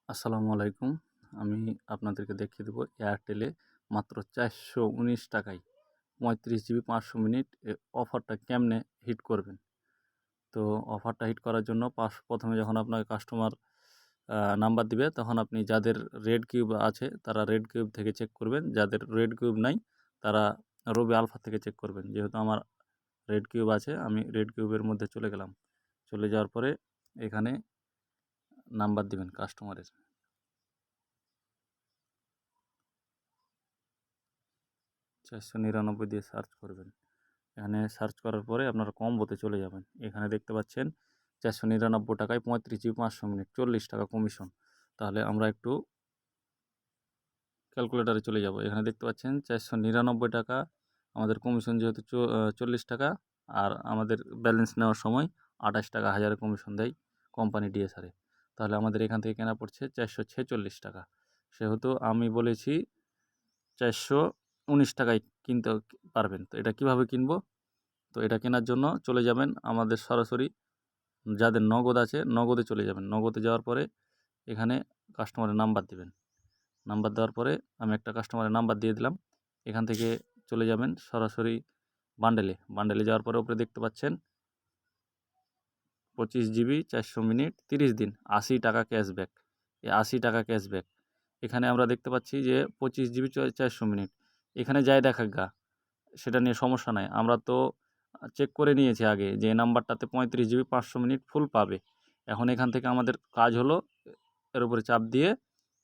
আসসালামু আলাইকুম। আমি আপনাদেরকে দেখিয়ে দেবো এয়ারটেলে মাত্র ৪১৯ টাকায় ৩৫ জিবি ৫০০ মিনিট অফারটা কেমনে হিট করবেন। তো অফারটা হিট করার জন্য প্রথমে যখন আপনাকে কাস্টমার নাম্বার দিবে, তখন আপনি যাদের রেড কিউব আছে তারা রেড কিউব থেকে চেক করবেন। যাদের রেড কিউব নাই তারা রবি আলফা থেকে চেক করবেন। যেহেতু আমার রেড কিউব আছে, আমি রেড কিউবের মধ্যে চলে গেলাম। চলে যাওয়ার পরে এখানে নাম্বার দিবেন কাস্টমারের। ৪৯৯ দিয়ে সার্চ করবেন। এখানে সার্চ করার পরে আপনারা কম্বোতে চলে যাবেন। এখানে দেখতে পাচ্ছেন ৪৯৯ টাকায় ৩৫ জিবি ৫০০ মিনিট, ৪০ টাকা কমিশন। তাহলে আমরা একটু ক্যালকুলেটারে চলে যাব। এখানে দেখতে পাচ্ছেন ৪৯৯ টাকা আমাদের কমিশন, যেহেতু ৪০ টাকা, আর আমাদের ব্যালেন্স নেওয়ার সময় ২৮ টাকা হাজারে কমিশন দেয় কোম্পানি ডিএসআরে। তাহলে আমাদের এখান থেকে কেনা পড়ছে ৪৪৬ টাকা। সেহেতু আমি বলেছি ৪১৯ টাকায় কিনতে পারবেন। তো এটা কিভাবে কিনবো? তো এটা কেনার জন্য চলে যাবেন আমাদের সরাসরি, যাদের নগদ আছে নগদে চলে যাবেন। নগদে যাওয়ার পরে এখানে কাস্টমারের নাম্বার দিবেন। নাম্বার দেওয়ার পরে আমি একটা কাস্টমারের নাম্বার দিয়ে দিলাম। এখান থেকে চলে যাবেন সরাসরি বান্ডেলে যাওয়ার পরে উপরে দেখতে পাচ্ছেন 25 জিবি 400 মিনিট 30 দিন 80 টাকা ক্যাশব্যাক। এই 80 টাকা ক্যাশব্যাক এখানে আমরা দেখতে পাচ্ছি যে 25 জিবি 400 মিনিট। এখানে যাই দেখাক গা, সেটা নিয়ে সমস্যা নাই। আমরা তো চেক করে নিয়েছি আগে যে এই নাম্বারটাতে 35 জিবি 500 মিনিট ফুল পাবে। এখন এখান থেকে আমাদের কাজ হলো এর উপরে চাপ দিয়ে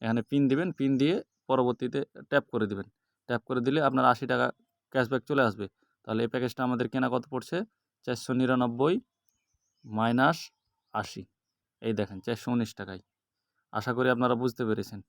এখানে পিন দিবেন। পিন দিয়ে পরবর্তীতে ট্যাপ করে দিবেন। ট্যাপ করে দিলে আপনার 80 টাকা ক্যাশব্যাক চলে আসবে। তাহলে এই প্যাকেজটা আমাদের কেনা কত পড়ছে? 499 মাইনাস 80, এই দেখেন 419 টাকায়। আশা করি আপনারা বুঝতে পেরেছেন।